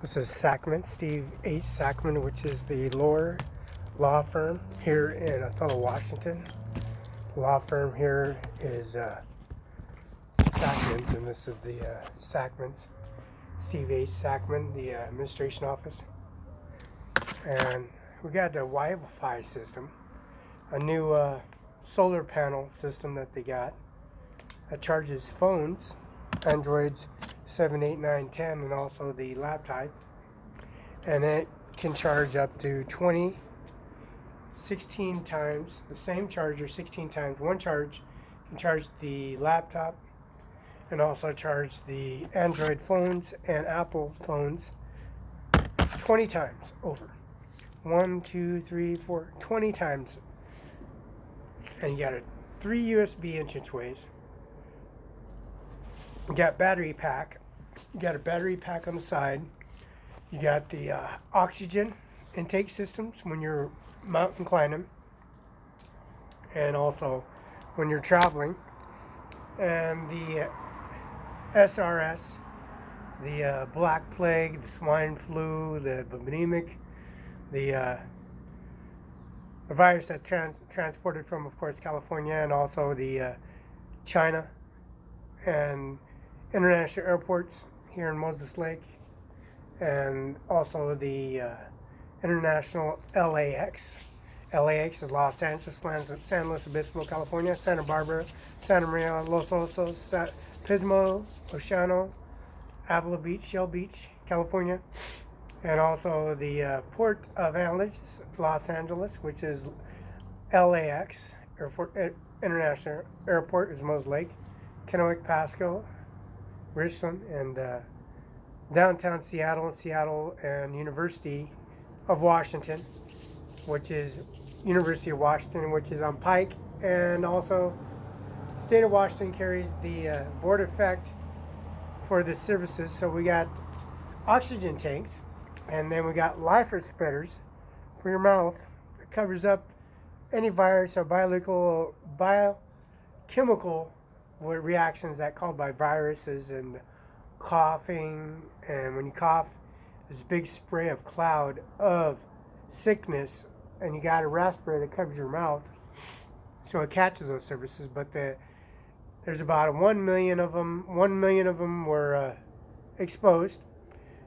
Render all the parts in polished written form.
This is Sackman, Steve H. Sackman, which is the lower law firm here in Othello, Washington. The law firm here is Sackman's, and this is the Sackman's. Steve H. Sackman, the administration office. And we got the YVONE system, a new solar panel system that they got that charges phones, Androids 7, 8, 9, 10, and also the laptop. And it can charge up to 16 times, the same charger 16 times. One charge can charge the laptop and also charge the Android phones and Apple phones 20 times over. 1, 2, 3, 4, 20 times. And you got 3 USB entranceways. You got battery pack. You got a battery pack on the side. You got the oxygen intake systems when you're mountain climbing, and also when you're traveling. And the SRS, the Black Plague, the swine flu, the bulimic, the virus that's transported from, of course, California, and also the China and international airports here in Moses Lake, and also the international LAX. LAX is Los Angeles, San Luis Obispo, California, Santa Barbara, Santa Maria, Los Osos, Pismo, Oceano, Avila Beach, Shell Beach, California, and also the Port of Angeles, Los Angeles, which is LAX, International Airport is Moses Lake, Kennewick, Pasco, Richland, and downtown Seattle, and University of Washington, which is University of Washington, which is on Pike, and also State of Washington carries the board effect for the services. So we got oxygen tanks, and then we got lifer spreaders for your mouth. It covers up any virus or biochemical reactions that called by viruses, and coughing, and when you cough, this big spray of cloud of sickness, and you got a respirator that covers your mouth, so it catches those services. But there's about 1 million of them. 1 million of them were exposed,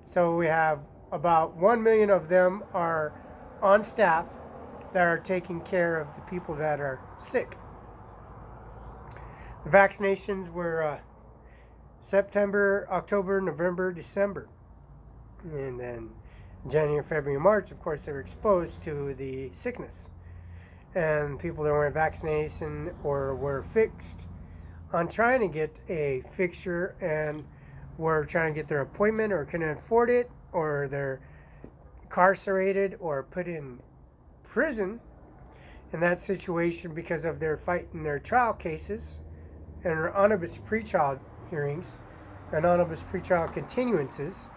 so we have about 1 million of them are on staff that are taking care of the people that are sick. The vaccinations were September, October, November, December. And then January, February, March, of course, they were exposed to the sickness. And people that weren't vaccinated or were fixed on trying to get a fixture and were trying to get their appointment or couldn't afford it, or they're incarcerated or put in prison in that situation because of their fighting their trial cases and omnibus pretrial hearings and omnibus pretrial continuances,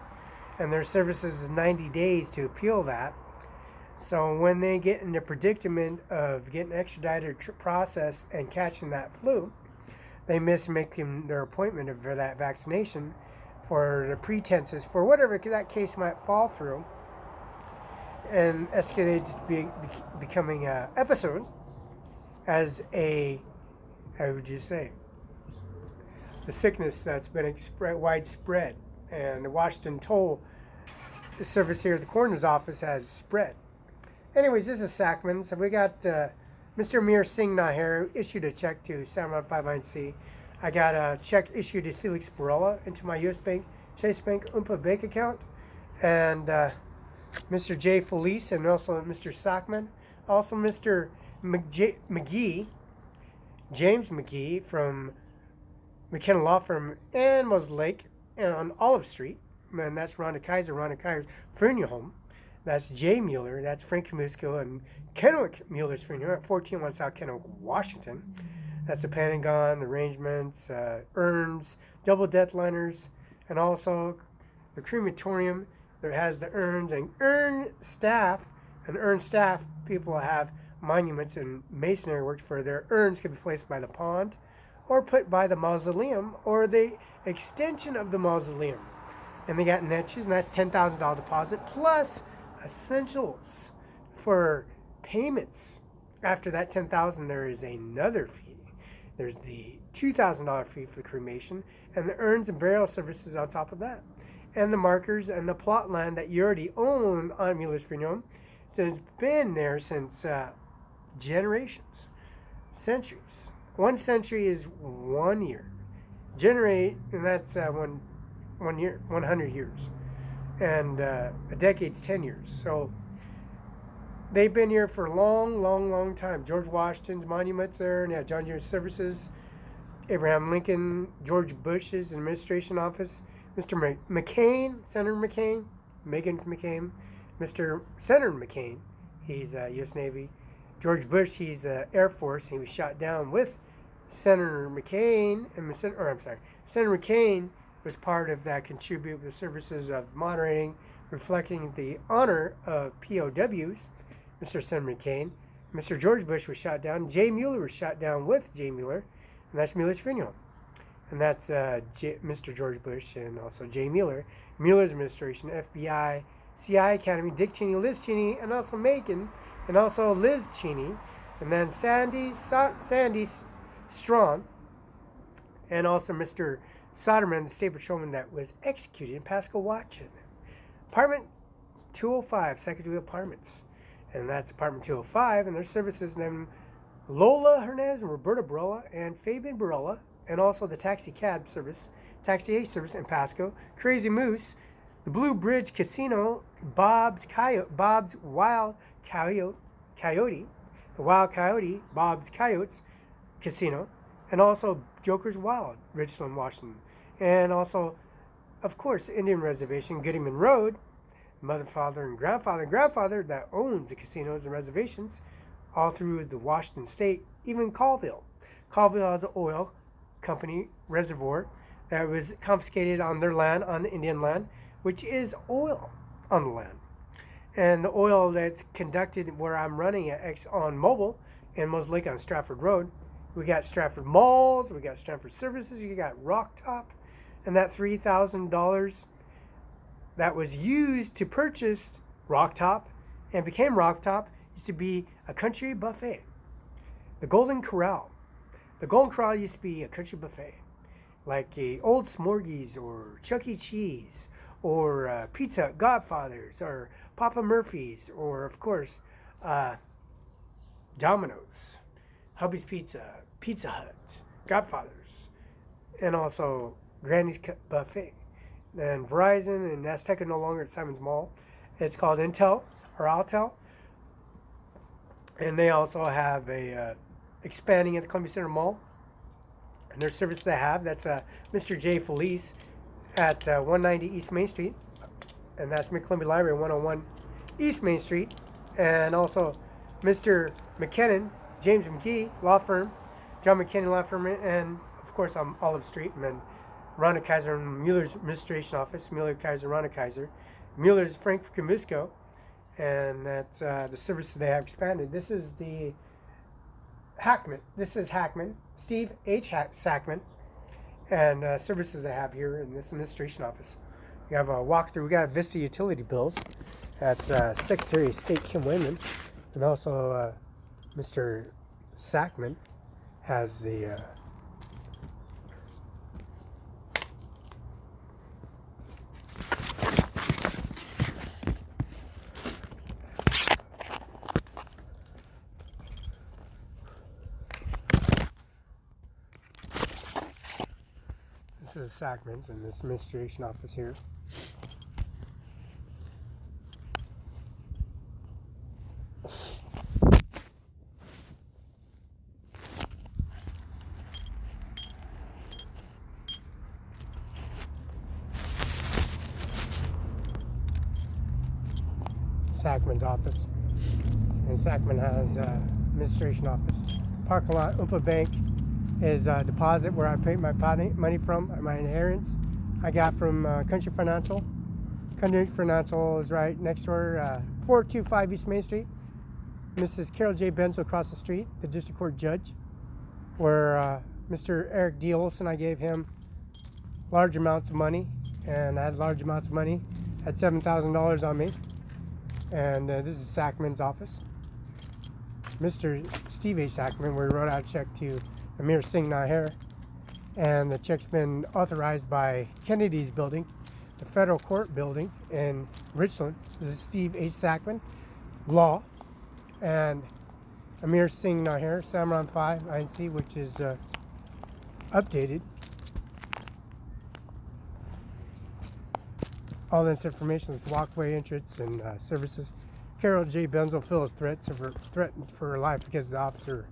and their services is 90 days to appeal that. So when they get in the predicament of getting extradited process and catching that flu, they miss making their appointment for that vaccination for the pretenses for whatever that case might fall through, and escalates to becoming an episode as a, how would you say, the sickness that's been widespread. And the Washington toll service here at the coroner's office has spread. Anyways, this is Sackman. So we got Mr. Ajmer Singh Nijjar issued a check to Cimaron 59C. I got a check issued to Felix Barela into my U.S. Bank, Chase Bank, bank account. And Mr. J. Felice, and also Mr. Sackman. Also Mr. McGee, James McGee from McKenna Law Firm and Moses Lake, and on Olive Street, and that's Rhonda Kaiser's funeral home. That's Jay Mueller, that's Frank Kamusko, and Kennewick Mueller's funeral home at 1401 South Kennewick, Washington. That's the Pentagon, the arrangements, urns, double death liners, and also the crematorium that has the urns and urn staff. And urn staff people have monuments and masonry work for their urns could be placed by the pond, or put by the mausoleum, or the extension of the mausoleum. And they got niches, and that's $10,000 deposit plus essentials for payments. After that $10,000, there is another fee. There's the $2,000 fee for the cremation, and the urns and burial services on top of that, and the markers and the plot land that you already own on Mueller's Funeral Home. So it's been there since generations, centuries. 1 century is 1 year. And that's 1 year, 100 years, and a decade's 10 years. So they've been here for a long time. George Washington's monument's there, and John Deere Services, Abraham Lincoln, George Bush's administration office, Mr. McCain, Senator McCain, Megan McCain, Mr. Senator McCain, he's U.S. Navy. George Bush, he's Air Force. He was shot down with Senator McCain, Senator McCain was part of that contribute the services of moderating, reflecting the honor of POWs. Mr. Senator McCain. Mr. George Bush was shot down. Jay Mueller was shot down with Jay Mueller, and that's Mueller's Funeral Home. And that's Mr. George Bush and also Jay Mueller. Mueller's administration, FBI, CI Academy, Dick Cheney, Liz Cheney, and also Macon, and also Liz Cheney, and then Sandy Strawn, and also Mr. Soderman, the state patrolman that was executed in Pasco, Washington. Apartment 205, Secretary of Apartments. And that's Apartment 205, and their services named Lola Hernandez and Roberta Barela and Fabian Barela, and also the taxi cab service, Taxi A service in Pasco, Crazy Moose, the Blue Bridge Casino, Bob's Wild Coyote, the Wild Coyote, Bob's Coyotes Casino, and also Joker's Wild, Richland, Washington. And also, of course, Indian Reservation, Goodman Road, mother, father, and grandfather that owns the casinos and reservations all through the Washington state, even Colville. Colville has an oil company reservoir that was confiscated on their land, on the Indian land, which is oil on the land. And the oil that's conducted where I'm running at ExxonMobil in Mosaic on Stratford Road, we got Stratford Malls, we got Stratford Services, you got Rock Top, and that $3,000 that was used to purchase Rock Top and became Rock Top used to be a country buffet. The Golden Corral. The Golden Corral used to be a country buffet, like a Old Smorgies or Chuck E. Cheese or Pizza Hut Godfathers or Papa Murphy's or, of course, Domino's, Hubby's Pizza, Pizza Hut, Godfathers, and also Granny's Buffet. And Verizon and Azteca no longer at Simon's Mall. It's called Intel or Altel. And they also have a expanding at the Columbia Center Mall. And their service they have, that's Mr. J. Felice at 190 East Main Street. And that's Mid-Columbia Library, 101 East Main Street. And also Mr. McKinnon, James McGee Law Firm, John McKinnon Law Firm, and of course on Olive Street. And then Rhonda Kaiser and Mueller's administration office, Mueller Kaiser, Rhonda Kaiser. Mueller's Frank Camusco, and that's the services they have expanded. This is the Hackman. This is Hackman, Steve H. Sackman, and services they have here in this administration office. We have a walkthrough. We got Vista utility bills. That's Secretary of State Kim Wayman, and also Mr. Sackman has the this is Sackman's in this administration office here. Sackman's office, and Sackman has administration office. Parking lot, Oompa Bank is a deposit where I pay my money from, my inheritance I got from Country Financial. Country Financial is right next door, 425 East Main Street. Mrs. Carol J. Benzel across the street, the district court judge, where Mr. Eric D. Olson, I gave him large amounts of money and I had large amounts of money. Had $7,000 on me, and this is Sackman's office. Mr. Steve H. Sackman, we wrote out a check to Ajmer Singh Nijjar, and the check's been authorized by Kennedy's building, the federal court building in Richland. This is Steve H. Sackman, law, and Ajmer Singh Nijjar, Cimaron 5 INC, which is updated. All this information is walkway entrance and services. Carol J. Benzel Phillips threatened for her life because the officer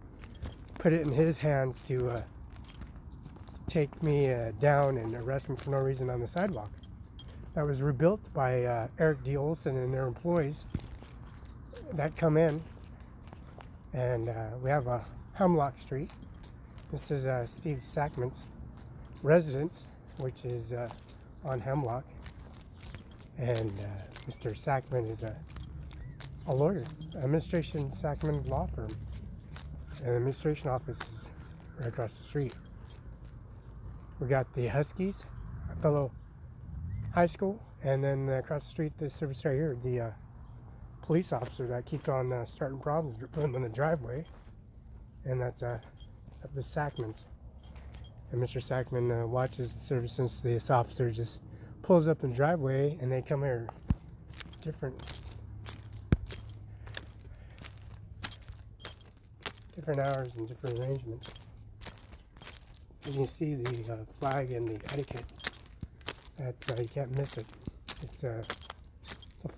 put it in his hands to take me down and arrest me for no reason on the sidewalk. That was rebuilt by Eric D. Olson and their employees that come in. And we have a Hemlock Street. This is Steve Sackman's residence, which is on Hemlock. And Mr. Sackman is a lawyer, administration Sackman law firm. And the administration office is right across the street. We got the Huskies, Othello High School, and then across the street, this service right here, the police officer that keeps on starting problems in the driveway. And that's the Sackmans. And Mr. Sackman watches the service since this officer just pulls up in the driveway, and they come here different hours and different arrangements. You can see the flag and the etiquette. That you can't miss it. It's a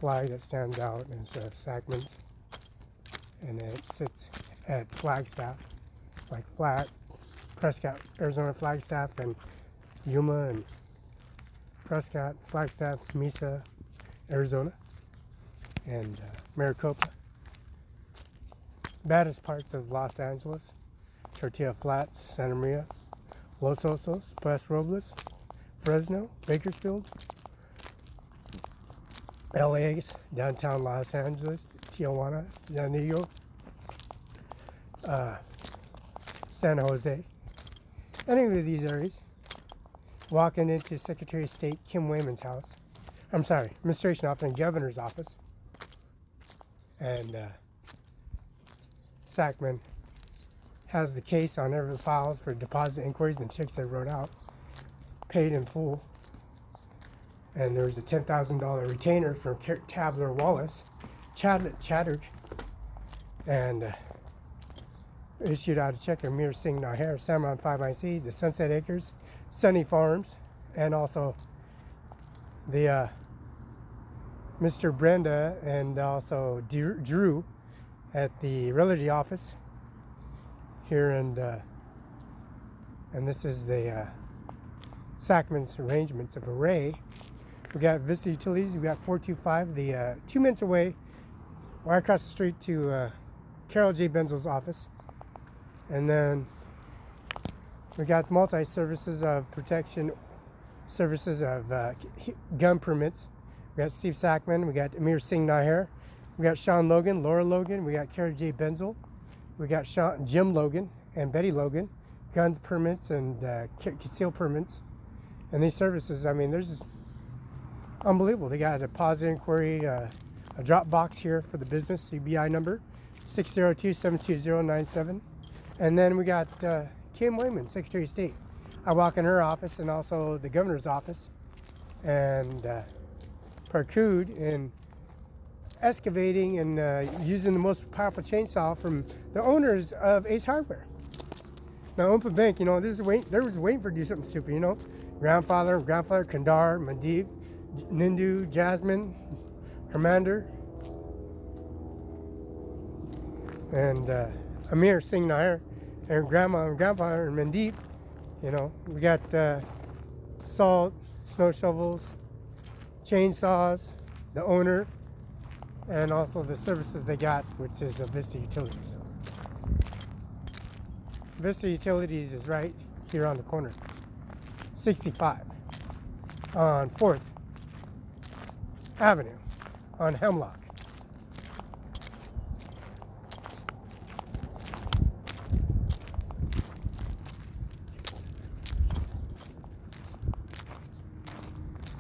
flag that stands out as Sackman's, and it sits at Flagstaff, like Prescott, Arizona Flagstaff, and Yuma and Prescott, Flagstaff, Mesa, Arizona, and Maricopa. Baddest parts of Los Angeles: Tortilla Flats, Santa Maria, Los Osos, Paso Robles, Fresno, Bakersfield, LA's, downtown Los Angeles, Tijuana, Diego, San Jose. Any of these areas. Walking into Secretary of State Kim Wayman's house. I'm sorry, Administration Office and Governor's Office. And Sackman has the case on every files for deposit inquiries and checks they wrote out, paid in full. And there was a $10,000 retainer from Tabler Wallace, Chadwick, and issued out a check to Ajmer Singh Nijjar, Cimaron 5 IC, the Sunset Acres, Sunny Farms, and also the Mr. Brenda and also Drew at the Realty office here, and this is the Sackman's arrangements of array. We got Vista Utilities. We got 425, the 2 minutes away, right across the street to Carol J. Benzel's office. And then we got multi-services of protection, services of gun permits. We got Steve Sackman. We got Ajmer Singh Nijjar. We got Sean Logan, Laura Logan. We got Carol J. Benzel. We got Jim Logan and Betty Logan. Guns permits and conceal permits. And these services, I mean, there's just unbelievable. They got a deposit inquiry, a drop box here for the business, CBI number 602-720-97. And then we got Kim Wayman, Secretary of State. I walk in her office and also the governor's office, and parkoured in excavating and using the most powerful chainsaw from the owners of Ace Hardware. Now, Open Bank, you know, there was waiting for to do something stupid, you know. Grandfather, Kandar, Mandeep, Nindu, Jasmine, Hernander, and Ajmer Singh Nijjar, and Grandma and Grandfather and Mandeep. You know, we got salt, snow shovels, chainsaws, the owner, and also the services they got, which is Vista Utilities. Vista Utilities is right here on the corner, 65 on 4th Avenue on Hemlock.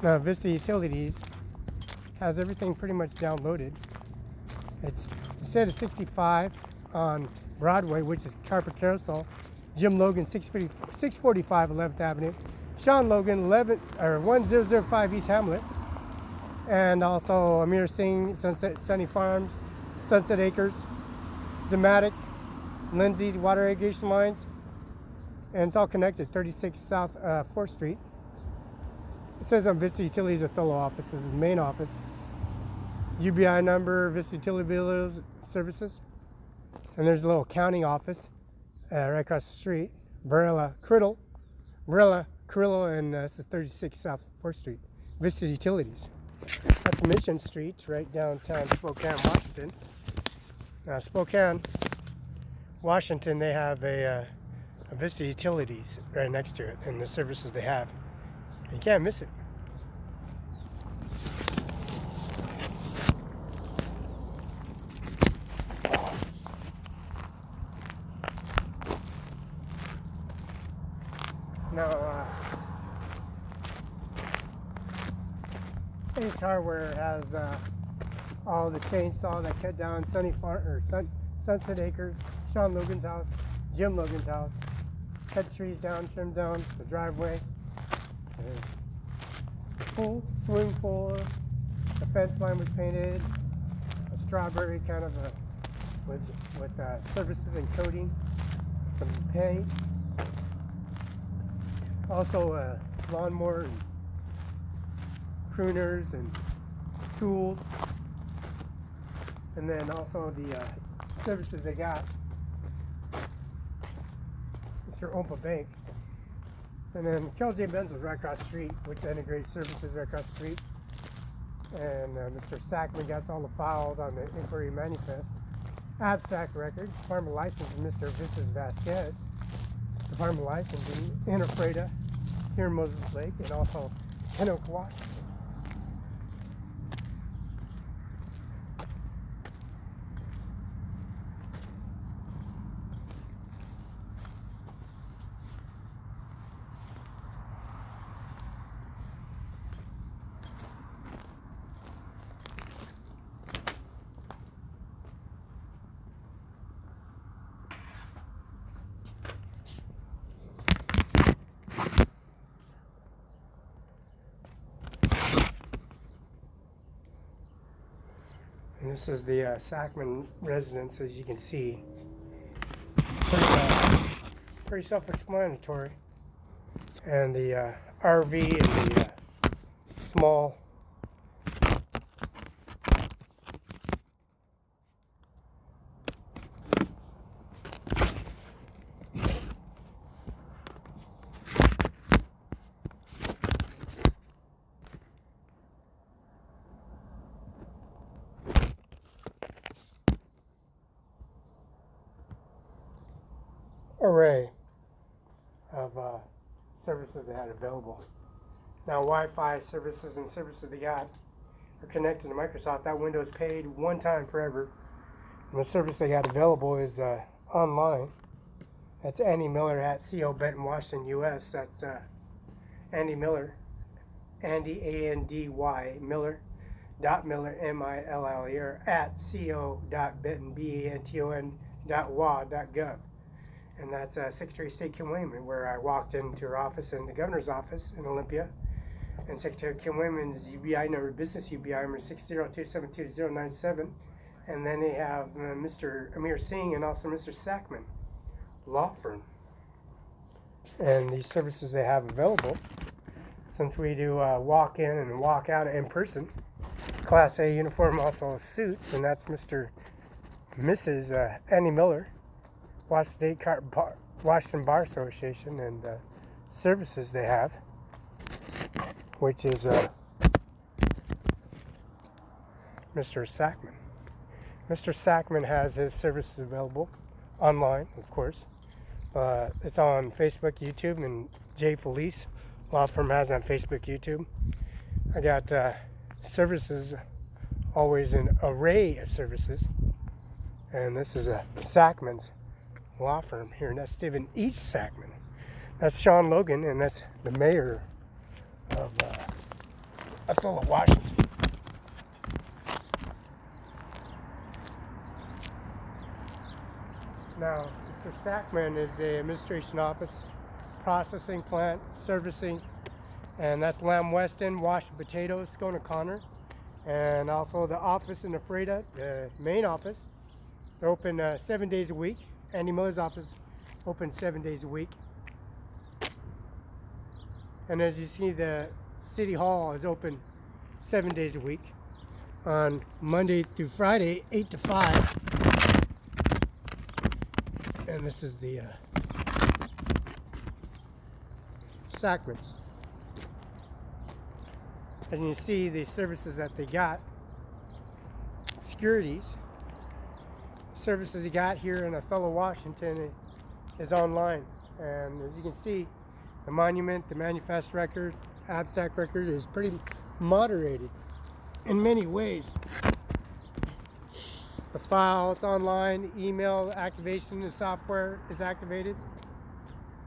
Now, Vista Utilities has everything pretty much downloaded. It's instead of 65 on Broadway, which is Carpet Carousel, Jim Logan 645 11th Avenue, Sean Logan 1005 East Hamlet, and also Ajmer Singh, Sunny Farms, Sunset Acres, Zematic, Lindsay's water irrigation lines, and it's all connected. 36 South 4th Street. It says on Vista Utilities Othello office, this is the main office. UBI number, Vista Utility Bills Services. And there's a little accounting office right across the street. Barela, and this is 36 South 4th Street. Vista Utilities. That's Mission Street, right downtown Spokane, Washington. Now, Spokane, Washington, they have a Vista Utilities right next to it, and the services they have. You can't miss it. Now, Ace Hardware has all the chainsaw that cut down Sunset Acres, Sean Logan's house, Jim Logan's house, cut trees down, trimmed down the driveway, pool, swimming pool, the fence line was painted, a strawberry kind of with surfaces and coating, some paint, also lawnmower and crooners and tools, and then also the services they got. Mr. Ompa Bank. And then BENZEL right across the street, which integrates services right across the street. And Mr. Sackman got all the files on the inquiry manifest. Abstract records, Department licensing, Mr. Vincent Vasquez. Department licensing, Interfreda, here in Moses Lake, and also Hennock, Washington. And this is the Sackman residence, as you can see. Pretty self-explanatory. And the RV and the small array of services they had available. Now, Wi-Fi services and services they got are connected to Microsoft. That Windows paid one time forever. And the service they got available is online. That's Andy Miller at CO Benton, Washington, US. That's Andy Miller, Andy A-N-D-Y, Miller, Miller, M-I-L-L-E-R, at co.benton, BENTON.WA.GOV. And that's Secretary of State Kim Wayman, where I walked into her office in the governor's office in Olympia. And Secretary Kim Wayman's UBI number, business UBI number 602722097. And then they have Mr. Ajmer Singh and also Mr. Sackman, law firm. And these services they have available, since we do walk in and walk out in person, Class A uniform, also suits, and that's Mr. Mrs. Andy Miller, Washington Bar Association, and services they have, which is Mr. Sackman. Mr. Sackman has his services available online, of course. It's on Facebook, YouTube, and J. Felice law firm has on Facebook, YouTube. I got services, always an array of services, and this is a Sackman's law firm here, and that's Stephen H. Sackman. That's Sean Logan, and that's the mayor of Othello, Washington. Now, Mr. Sackman is the administration office, processing plant, servicing, and that's Lamb Weston, Washington Potatoes, Scone O'Connor, and also the office in Ephrata, the main office. They're open 7 days a week. Andy Miller's office open 7 days a week. And as you see, the City Hall is open 7 days a week on Monday through Friday, 8 to 5. And this is the Sackmans. As you see, the services that they got, securities, services you got here in Othello, Washington is online. And as you can see, the monument, the manifest record, abstract record is pretty moderated in many ways. The file, it's online, email activation, the software is activated,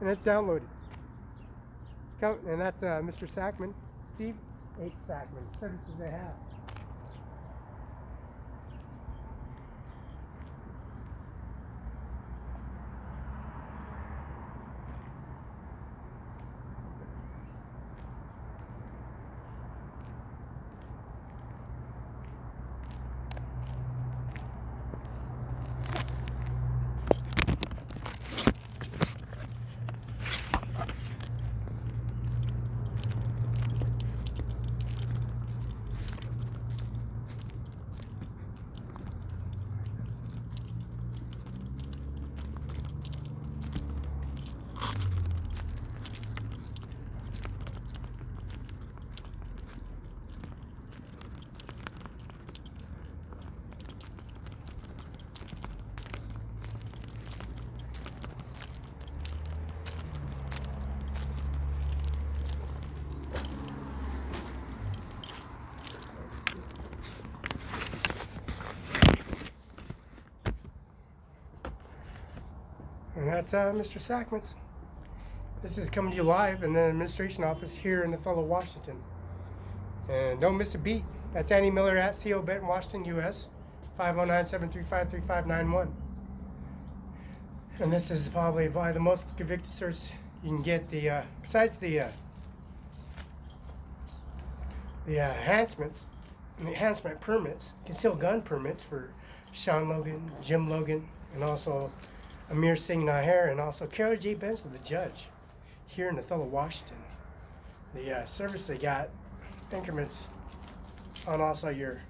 and it's downloaded. It's coming, and that's Mr. Sackman, Steve H. Sackman, services they have. And that's Mr. Sackman's. This is coming to you live in the administration office here in Othello, Washington. And don't miss a beat. That's Andy Miller at CO Benton, Washington, US, 509-735-3591. And this is probably by the most convicted search you can get. The besides the enhancements, the enhancement permits, concealed gun permits for Sean Logan, Jim Logan, and also Ajmer Singh Nijjar, and also Carol J. Benzel, the judge, here in Othello, Washington. The service they got, increments on also your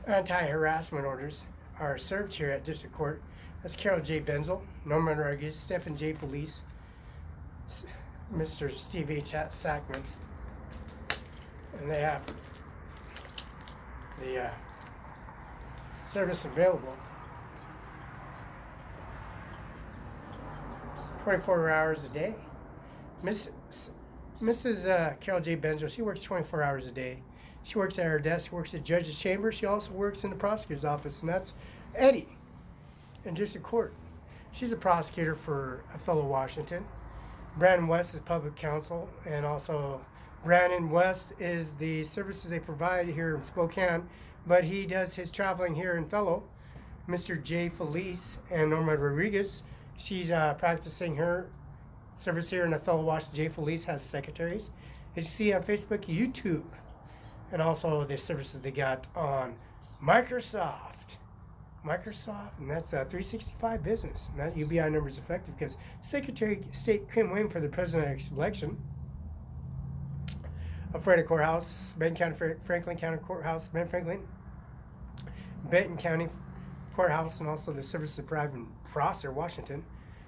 anti-harassment orders are served here at District Court. That's Carol J. Benzel, Norman Rodriguez, Stephen J. Felice, Mr. Steve H. Sackman. And they have the service available 24 hours a day. Mrs. Carol J. Benzel, she works 24 hours a day. She works at her desk, she works at the judge's chamber, she also works in the prosecutor's office, and that's Eddie in District Court. She's a prosecutor for Othello, Washington. Brandon West is public counsel, and also Brandon West is the services they provide here in Spokane, but he does his traveling here in Othello. Mr. J. Felice and Norma Rodriguez, she's practicing her service here in Othello, Washington. J. Felice has secretaries. As you see on Facebook, YouTube, and also the services they got on Microsoft, and that's 365 Business. And that UBI number is effective because Secretary of State Kim Wayne for the president's election. Ephrata Courthouse, Benton County, Franklin County Courthouse, Benton County Courthouse, and also the services provided in Prosser, Washington,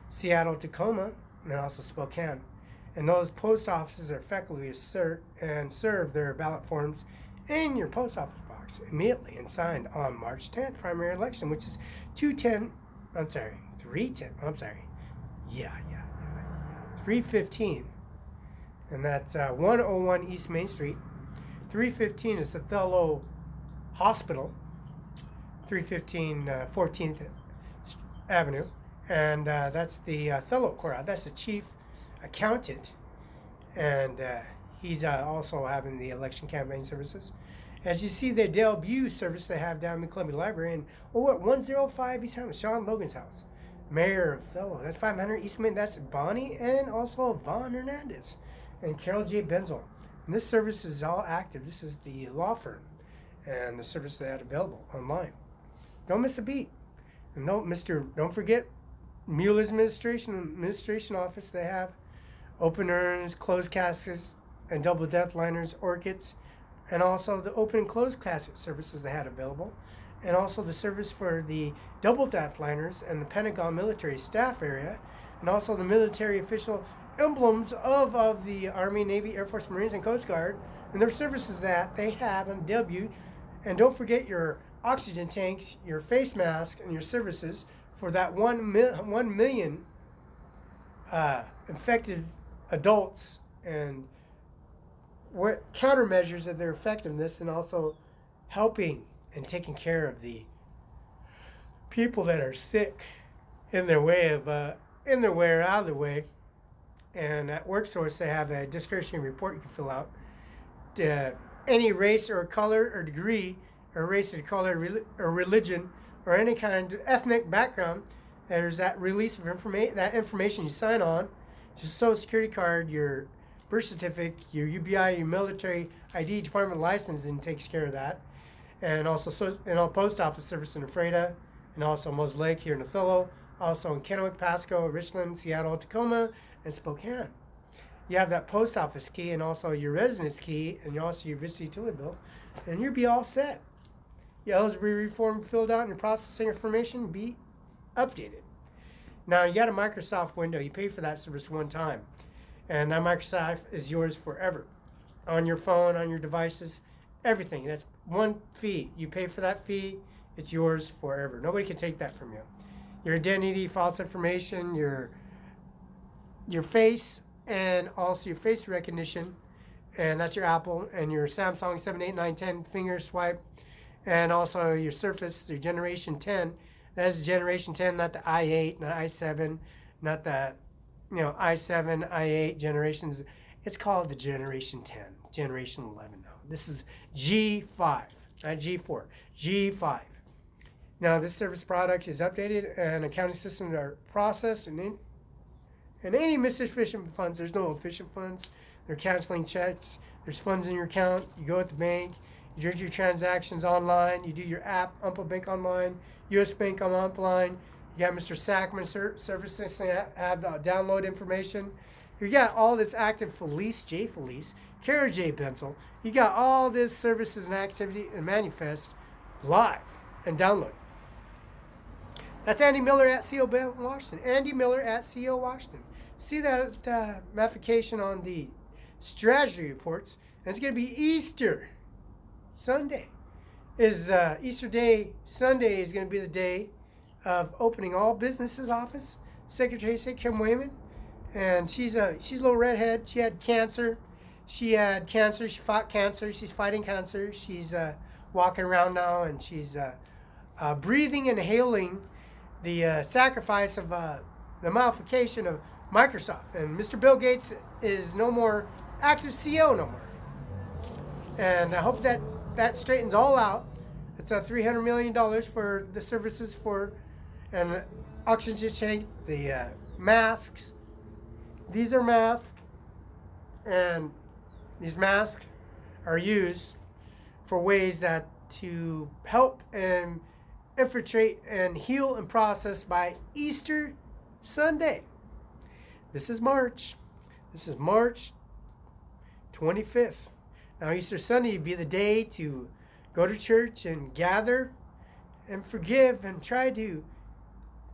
Seattle, Tacoma, and also Spokane. And those post offices are effectively assert and serve their ballot forms in your post office box immediately and signed on March 10th, primary election, which is 315, 315. And that's 101 East Main Street. 315 is the Othello Hospital, 315 14th Avenue. And that's the Othello Courthouse. That's the chief accountant. And He's also having the election campaign services. As you see, the debut service they have down in the Columbia Library, and at 105 East Hamilton, Sean Logan's house. Mayor of Othello, that's 500 East Main, that's Bonnie, and also Yvonne Hernandez, and Carol J. Benzel. And this service is all active. This is the law firm, and the service they had available online. Don't miss a beat. And don't forget, Mueller's administration office, they have open urns, closed caskets, and double death liners, orchids, and also the open and closed casket services they had available, and also the service for the double death liners and the Pentagon military staff area, and also the military official emblems of the Army, Navy, Air Force, Marines, and Coast Guard, and their services that they have on debut. And don't forget your oxygen tanks, your face mask, and your services for that 1 million infected adults, and what countermeasures of their effectiveness, and also helping and taking care of the people that are sick in their way or out of the way. And at WorkSource, they have a discretionary report you can fill out. Any race or color or degree, or race or color or religion, or any kind of ethnic background, there's that release of information you sign on. It's your Social Security card, your birth certificate, your UBI, your military ID, department licensing takes care of that. And also post office service in Ephrata, and also Mosaic here in Othello, also in Kennewick, Pasco, Richland, Seattle, Tacoma, and Spokane. You have that post office key, and also your residence key, and also your Vista utility bill, and you'll be all set. Your eligibility form filled out, and your processing information be updated. Now, you got a Microsoft window. You pay for that service one time, and that Microsoft is yours forever. On your phone, on your devices, everything. That's one fee. You pay for that fee, it's yours forever. Nobody can take that from you. Your identity, false information, your face, and also your face recognition, and that's your Apple, and your Samsung 7, 8, 9, 10 finger swipe, and also your Surface, your Generation 10. That's Generation 10, not the i8, not i7, not the i7, i8 generations. It's called the Generation 10, Generation 11 now. This is G5, not G4, G5. Now, this service product is updated, and accounting systems are processed, and any insufficient funds, there's no efficient funds. They're canceling checks. There's funds in your account. You go at the bank. You do your transactions online. You do your app, Umpa Bank online, US Bank online. You got Mr. Sackman services have download information. You got all this active Felice, Kara J. Benzel. You got all this services and activity and manifest live and download. That's Andy Miller at CO Washington. Andy Miller at CO Washington. See that modification on the strategy reports. And it's going to be Easter Sunday. Easter Day Sunday is going to be the day of opening all businesses office. Secretary of State Kim Wayman, and she's a little redhead. She had cancer. She fought cancer. She's fighting cancer. She's walking around now, and she's breathing and inhaling the sacrifice of the modification of Microsoft. And Mr. Bill Gates is no more active CEO no more. And I hope that straightens all out. It's $300 million for the services for an oxygen tank, the masks. These are masks, and these masks are used for ways that to help and infiltrate and heal and process by Easter Sunday. This is March 25th. Now, Easter Sunday would be the day to go to church and gather and forgive and try to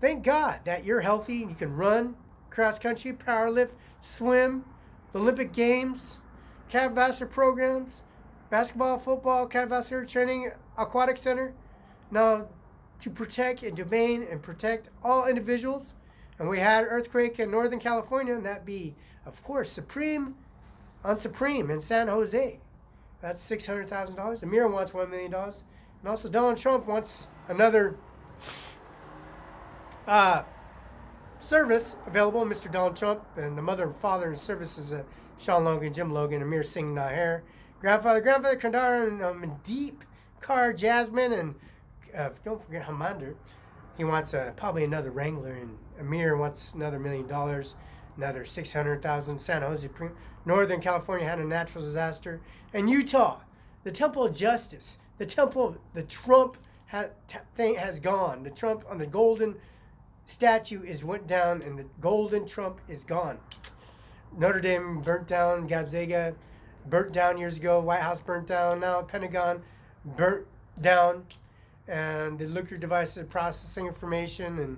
thank God that you're healthy and you can run, cross country, powerlift, swim, Olympic Games, cardiovascular programs, basketball, football, cardiovascular training, aquatic center. Now, to protect and domain and protect all individuals. And we had an earthquake in Northern California, and that be, of course, Supreme in San Jose. That's $600,000. Amir wants $1 million. And also Donald Trump wants another service available. Mr. Donald Trump and the mother and father and services Sean Logan, Jim Logan, Ajmer Singh Nijjar, Grandfather Kandar, and Mandeep Kaur Jasmine, and don't forget Hamander. He wants probably another Wrangler, and Amir wants another $1 million, another 600,000. San Jose, Northern California had a natural disaster, and Utah, the Temple of Justice, the Trump thing has gone. The Trump on the golden statue went down, and the golden Trump is gone. Notre Dame burnt down, Gonzaga burnt down years ago, White House burnt down, now Pentagon burnt down, and the nuclear devices processing information, and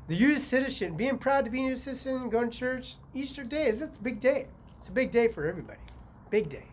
the U.S. citizen, being proud to be a U.S. citizen, going to church, Easter Day, that's a big day. It's a big day for everybody. Big day.